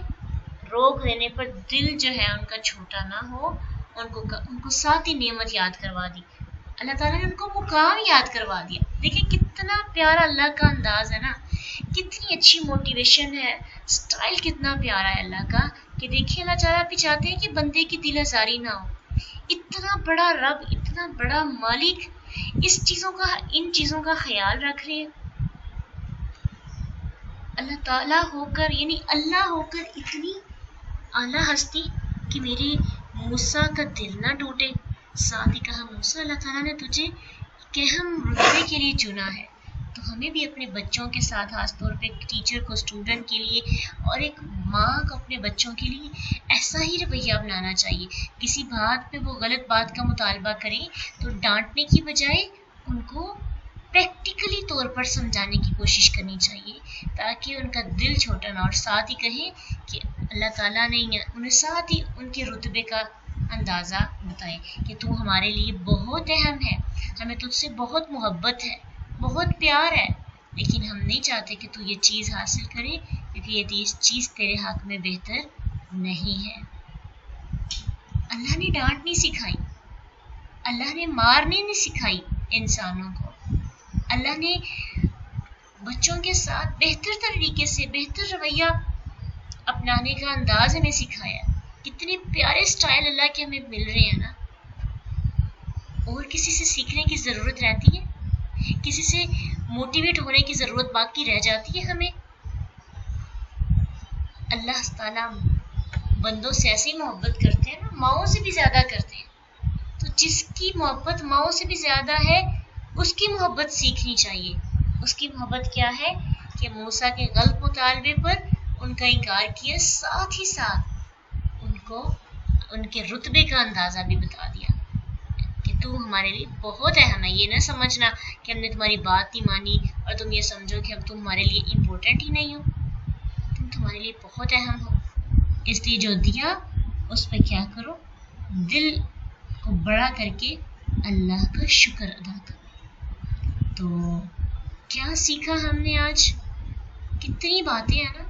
روک دینے پر دل جو ہے ان کا چھوٹا نہ ہو. ان کو ساتھ ہی نعمت یاد کروا دی, اللہ تعالیٰ نے ان کو مقام یاد کروا دیا. دیکھیں کتنا پیارا اللہ کا انداز ہے نا, کتنی اچھی موٹیویشن ہے, سٹائل کتنا پیارا ہے اللہ کا کہ دیکھیں اللہ تعالیٰ بھی چاہتے ہیں کہ بندے کی دل آزاری نہ ہو. اتنا بڑا رب, اتنا بڑا مالک ان چیزوں کا خیال رکھ رہے ہیں. اللہ تعالیٰ ہو کر, یعنی اللہ ہو کر اتنی اعلیٰ ہستی کہ میرے موسیٰ کا دل نہ ٹوٹے. ساتھ ہی کہا موسیٰ اللہ تعالیٰ نے تجھے کہ ہم رتبے کے لیے چنا ہے, تو ہمیں بھی اپنے بچوں کے ساتھ, خاص طور پہ ایک ٹیچر کو اسٹوڈنٹ کے لیے اور ایک ماں کو اپنے بچوں کے لیے ایسا ہی رویہ اپنانا چاہیے. کسی بات پہ وہ غلط بات کا مطالبہ کریں تو ڈانٹنے کی بجائے ان کو پریکٹیکلی طور پر سمجھانے کی کوشش کرنی چاہیے تاکہ ان کا دل چھوٹا نہ, اور ساتھ ہی کہیں کہ اللہ تعالیٰ نے انہیں ساتھ ہی ان کے رتبے کا اندازہ بتائے کہ تو ہمارے لیے بہت اہم ہے, ہمیں تجھ سے بہت محبت ہے, بہت پیار ہے, لیکن ہم نہیں چاہتے کہ تو یہ چیز حاصل کرے کیونکہ یہ چیز تیرے حق میں بہتر نہیں ہے. اللہ نے ڈانٹ نہیں سکھائی, اللہ نے مارنے نہیں سکھائی انسانوں کو, اللہ نے بچوں کے ساتھ بہتر طریقے سے بہتر رویہ اپنانے کا انداز ہمیں سکھایا. کتنے پیارے سٹائل اللہ کے ہمیں مل رہے ہیں نا, اور کسی سے سیکھنے کی ضرورت رہتی ہے, کسی سے موٹیویٹ ہونے کی ضرورت باقی رہ جاتی ہے ہمیں. اللہ تعالیٰ بندوں سے ایسی محبت کرتے ہیں نا, ماؤں سے بھی زیادہ کرتے ہیں. تو جس کی محبت ماؤں سے بھی زیادہ ہے اس کی محبت سیکھنی چاہیے. اس کی محبت کیا ہے کہ موسیٰ کے غلط مطالبے پر ان کا انکار کیا, ساتھ ہی ساتھ ان کو ان کے رتبے کا اندازہ بھی بتا دیا کہ تو ہمارے لیے بہت اہم ہے. یہ نہ سمجھنا کہ ہم نے تمہاری بات نہیں مانی اور تم یہ سمجھو کہ اب تم ہمارے لیے امپورٹنٹ ہی نہیں ہو, تم تمہارے لیے بہت اہم ہو. اس لیے جو دیا اس پہ کیا کرو, دل کو بڑا کر کے اللہ کا شکر ادا کرو. تو کیا سیکھا ہم نے آج؟ کتنی باتیں ہیں نا.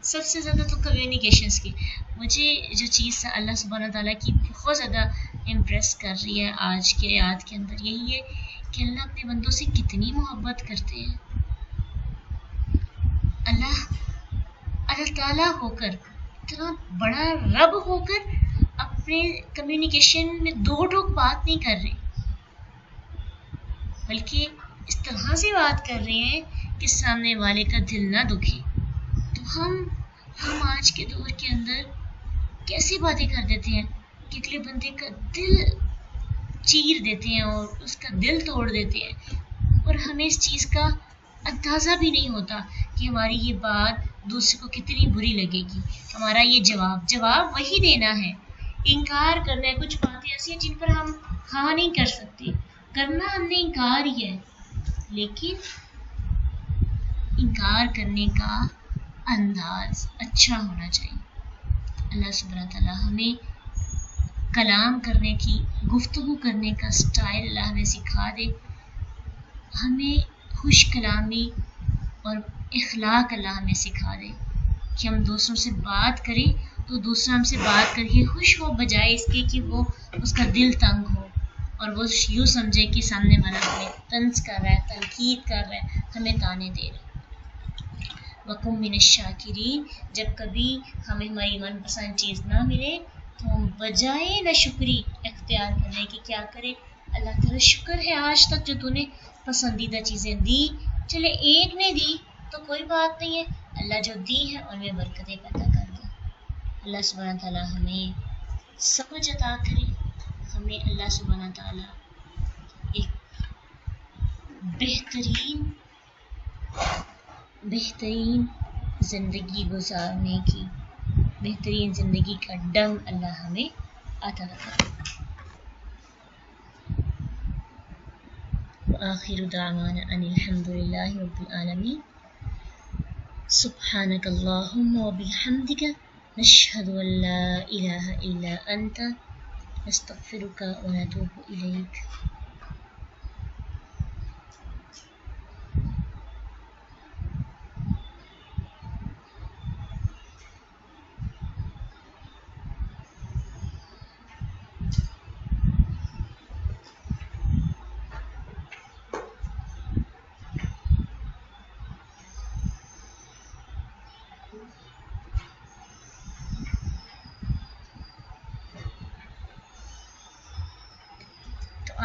سب سے زیادہ تو کمیونیکیشنس کی, مجھے جو چیز اللہ سبحانہ تعالیٰ کی بہت زیادہ امپریس کر رہی ہے آج کے آیات کے اندر یہی ہے کہ اللہ اپنے بندوں سے کتنی محبت کرتے ہیں. اللہ تعالیٰ ہو کر اتنا بڑا رب ہو کر اپنے کمیونیکیشن میں دو ٹوک بات نہیں کر رہے، بلکہ اس طرح سے بات کر رہے ہیں کہ سامنے والے کا دل نہ دکھے. تو ہم آج کے دور کے اندر کیسی باتیں کر دیتے ہیں کہ اگلے بندے کا دل چیر دیتے ہیں اور اس کا دل توڑ دیتے ہیں، اور ہمیں اس چیز کا اندازہ بھی نہیں ہوتا کہ ہماری یہ بات دوسرے کو کتنی بری لگے گی. ہمارا یہ جواب وہی دینا ہے، انکار کرنا ہے. کچھ باتیں ایسی ہیں جن پر ہم ہاں نہیں کر سکتے، کرنا ہم نے انکار ہی ہے، لیکن انکار کرنے کا انداز اچھا ہونا چاہیے. اللہ سبحانہ تعالیٰ ہمیں کلام کرنے کی، گفتگو کرنے کا سٹائل اللہ ہمیں سکھا دے. ہمیں خوش کلامی اور اخلاق اللہ ہمیں سکھا دے کہ ہم دوسروں سے بات کریں تو دوسرا ہم سے بات کر کے خوش ہو، بجائے اس کے کہ وہ اس کا دل تنگ ہو اور وہ یوں سمجھے کہ سامنے والا ہمیں طنز کر رہا ہے، تنقید کر رہا ہے، ہمیں تانے دے رہا ہے. وَكُن مِّنَ الشَّاكِرِينَ. جب کبھی ہمیں ہماری من پسند چیز نہ ملے تو ہم بجائے ناشکری اختیار کرنے کی کیا کریں؟ اللہ تعالیٰ شکر ہے آج تک جو تو نے پسندیدہ چیزیں دی، چلے ایک نے دی تو کوئی بات نہیں ہے، اللہ جو دی ہے ان میں برکتیں پیدا کر دے. اللہ سبحانہ تعالیٰ ہمیں سمجھ عطا کرے، ہمیں اللہ سبحانہ تعالیٰ ایک بہترین زندگی گزارنے کی، بہترین زندگی کا ڈنگ اللہ ہمیں عطا کرے. وآخر دعوانا ان الحمد للہ رب العالمین. سبحانک اللہم وبحمدک نشہد ان لا الہ الا انت نستغفرک ونتوب الیک.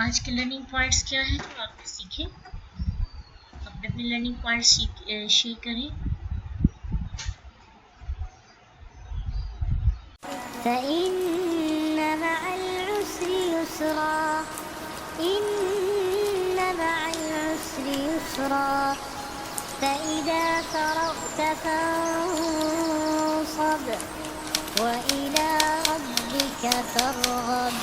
آج کے لرننگ پوائنٹس کیا ہیں جو آپ نے سیکھے؟ اپنے لرننگ پوائنٹس شیئر کریں. فإن مع العسر يسرا إن مع العسر يسرا فإذا فرغت فانصب وإلى ربك فارغب.